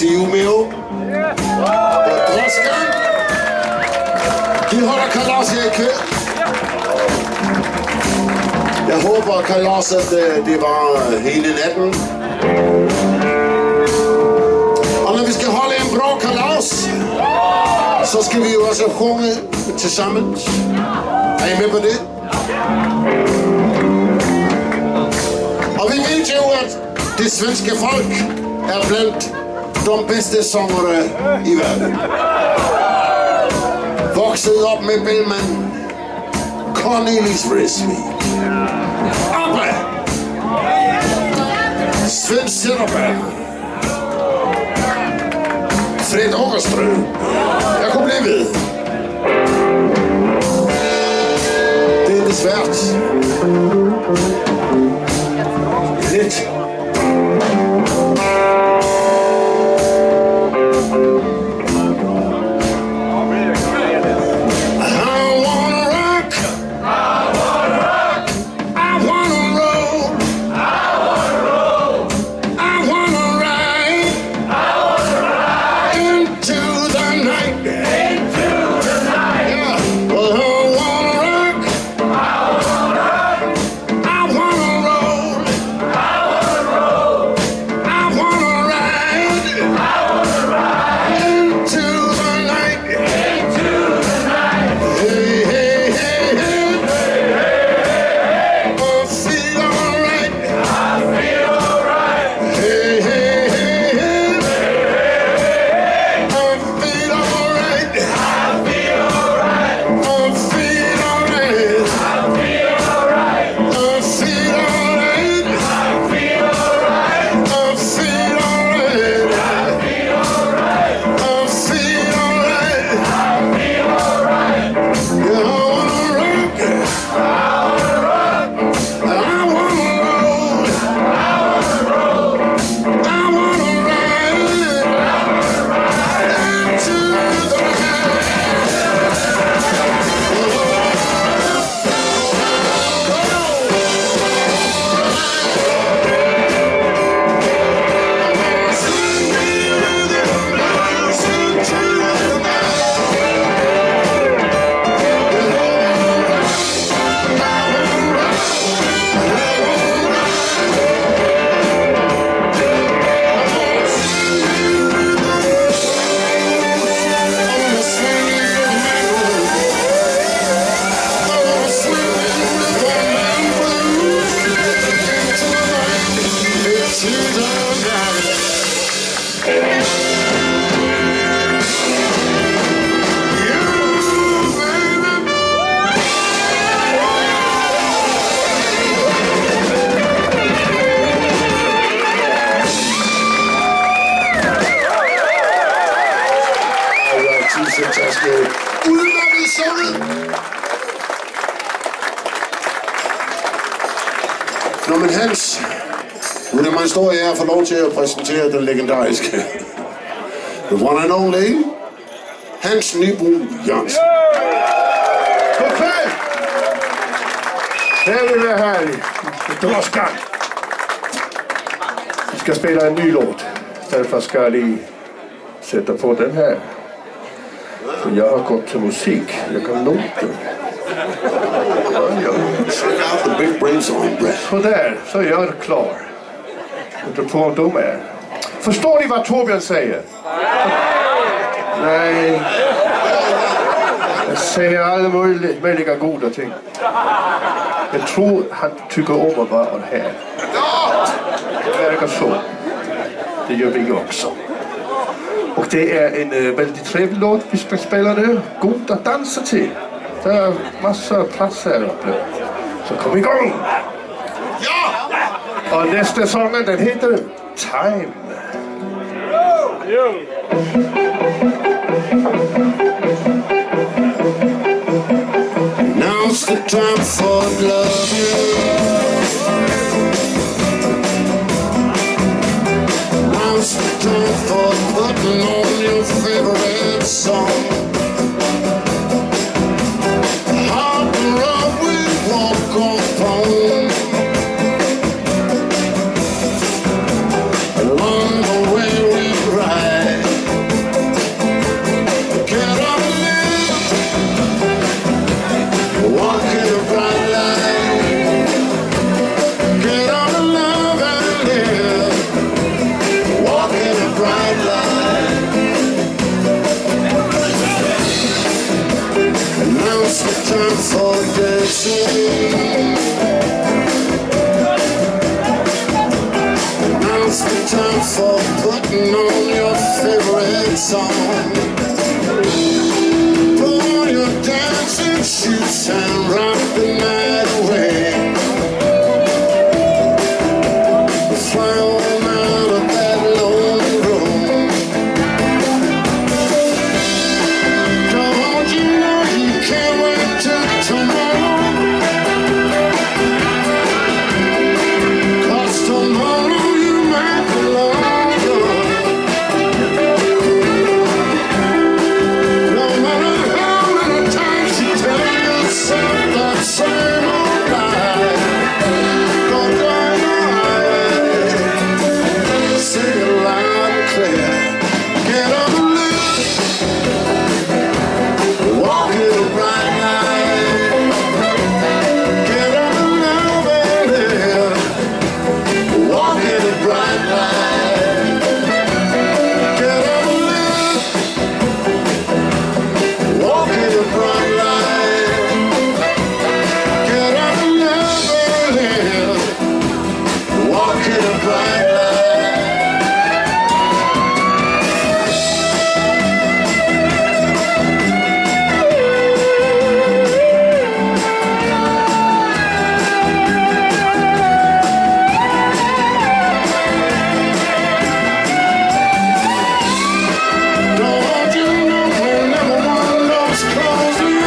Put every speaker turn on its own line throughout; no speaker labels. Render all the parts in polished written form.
i Umeå og Droskan. De holder kalas her i kveld. Jeg håber, kalaset det var hele natten. Og når vi skal holde en bra kalas, så skal vi jo også synge til sammen. Er I med på det? Og vi ved jo, at det svenske folk er blandt de bedste sangere i verden. Vokset op med Bellman, Cornelis Vreeswijk, Abba, Sven Zetterberg, Fred Åkerström. Jeg kunne blive ved. Det er lidt svært. Lidt. Udmærket sunget. Nå, men Hans, nu er det mig stor ære at få lov til at præsentere den legendariske the one and only Hans Nybro Jørgensen.
Okay. Her vil være herlig. Droskan. Vi skal spille en ny låt. Derfor skal jeg lige sætte på den her. For jeg har gået til musik. Jeg kan note den. Så der, så er jeg klar. Du på en dum er. Forstår ni hvad Thorbjörn siger? Nej. Jeg siger alle mulige gode ting. Jeg tror, han tykker om at være her. Det verkar så. Det gør vi også. Och det är en väldigt trevlig låt vi ska spela nu. God att dansa till. Det är massa plats här uppe. Så kom igång! Ja! Och nästa sången den heter Time.
Now's the time for love. Now's the time for putting on your favorite song. Hard to run, we walk on home. Along the way we ride. time for dancing. Now's the time for putting on your favorite song. Put on your dancing shoes and rock the night away. Fly on out of that lonely room. Don't you know you can't wait till tomorrow? 'Cause tomorrow you might be longer. No matter how many times you tell yourself that same old lie, don't die alive. Say it loud and clear. Get up and live. Walk in the bright light. Get up and love and live. Walk in the bright light. Get up and live. Walk in the bright light. Get up and love and live. Walk in the bright light. Don't you know when everyone loves closing,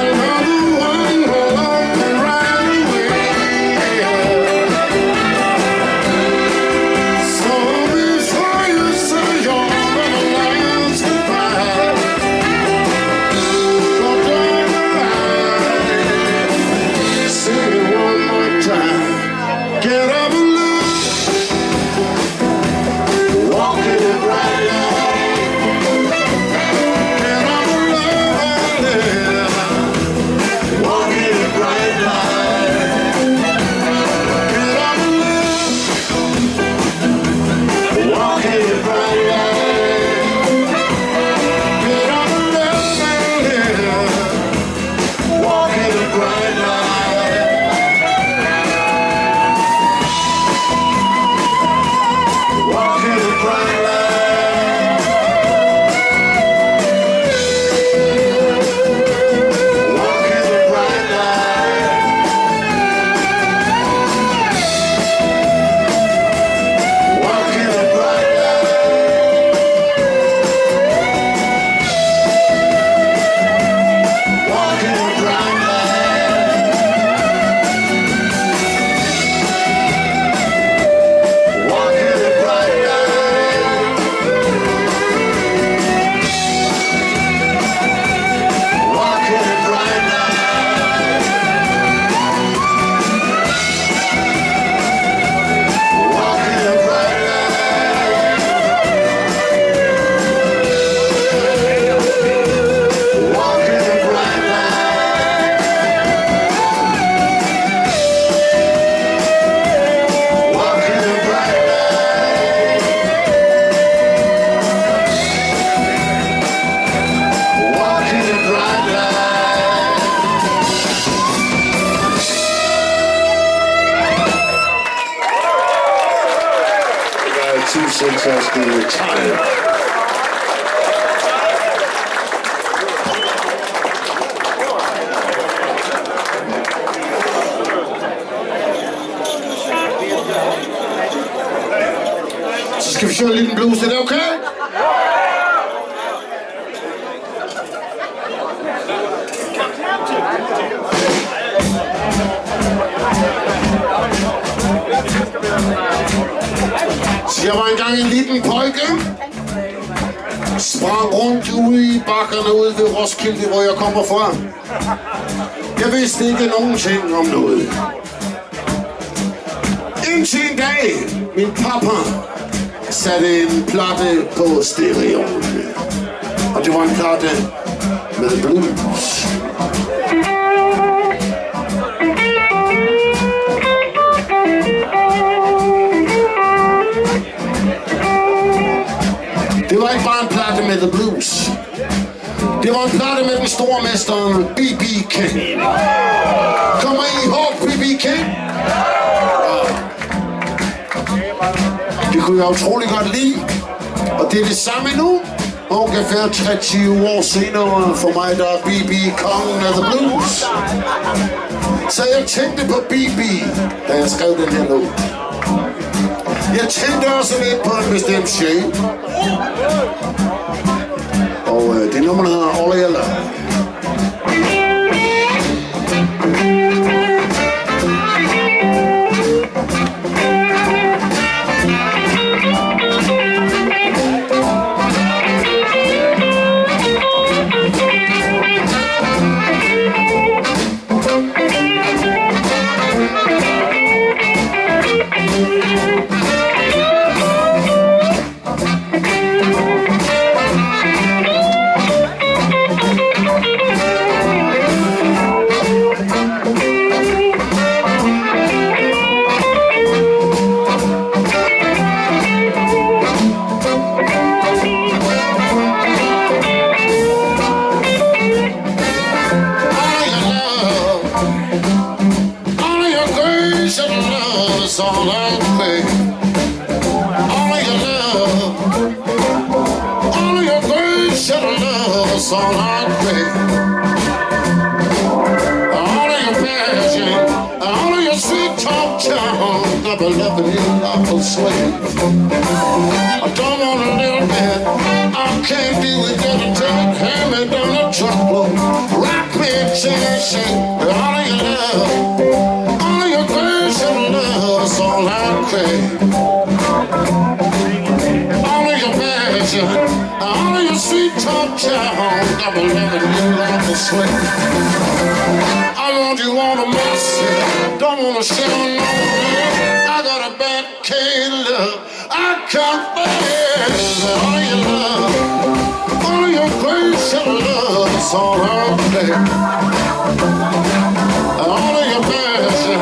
another one will open right away. So before you say your little last goodbye, go down the line. Sing it one more time. Get up and look. Walk in the bright light. Get up and love and live. Walk in the bright light. Get up and live. Walk in the bright light. Get up and love and live. Walk in the bright light. Walk in the bright light. Walk in the bright light. Walk in the bright light. Walk in the bright light. Walk in the bright light. Walk in the bright light. Walk in the bright light. Walk in the bright light. Walk in the bright light. Walk in the bright light. We got 2 successful time. Så skal vi køre en liten blues, er det okay? Så jeg var engang en liten pojke, sprang rundt ude i bakkerne ude ved Roskilde, hvor jeg kommer fra. Jeg vidste ikke nogen ting om noget. Indtil en dag, min pappa satte en platte på stereoen. Og det var en platte med blues. Det var ikke bare en platte med the blues. Det var en platte med den store mesteren B.B. King. Kommer I ihåg B.B. King? Ja. Det kunne jeg utrolig godt lide. Og det er det samme nu. Ungefær 30 år senere for mig, der er B.B. kongen af the blues. Så jeg tænkte på B.B., da jeg skrev den her låt. Jeg tænkte også lidt på en bestemt shape. Og det nummer hedder All Your Love. All I make, all of your love, all of your grace and love is all I make. All of your passion, all of your sweet talk, child, I've been loving you like a slave. I don't want a little bit, I can't do it, gotta take, hand me down the truckload, rock me, shake, all of your love, all of your grace and love. That's all I crave. All of your passion, all of your sweet talk, child, I've been loving you like a slave. I want you on a mercy, don't wanna share no love. I got a bad case love, I can't bear all of your love, all of your grace and love. That's all I crave. All of your passion,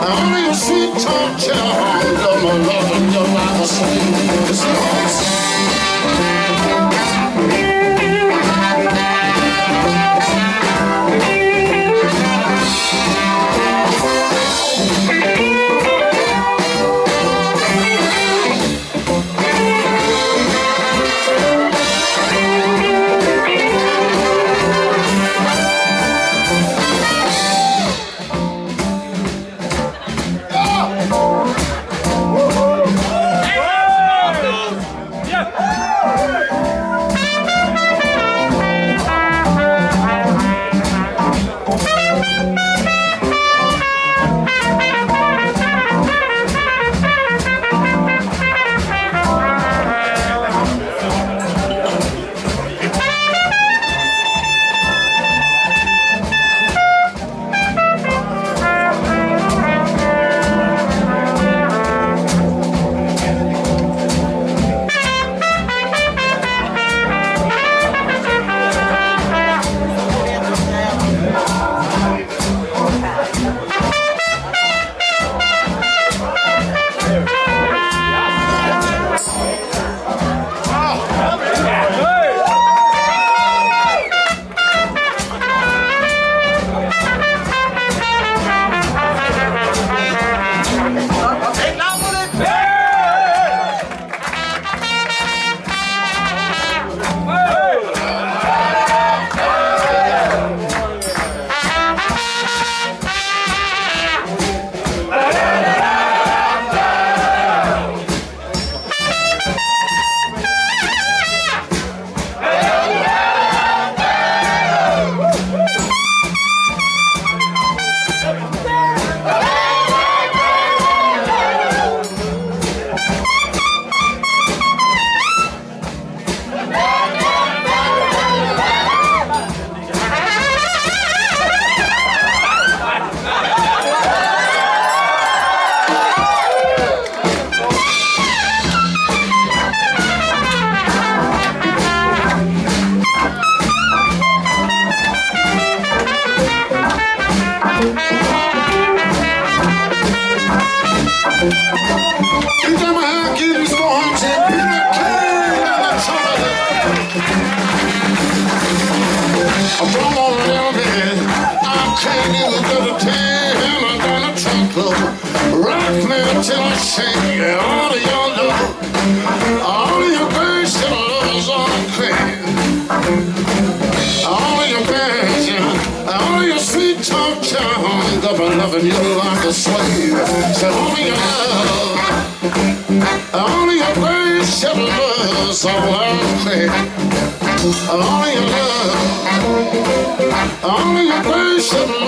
all of your sweet talk, child, I'm loving you like a slave. It's yours. Come on, little bit. I can't even go to town. I'm gonna truck club. Rock me till I shake all of your love. All of your girls that love is on crazy. All of your girls, all of your sweet talk charms. I've been loving you like a slave. So all of your love, all of your girls that love is on crazy. All of your love, all of your girls that love.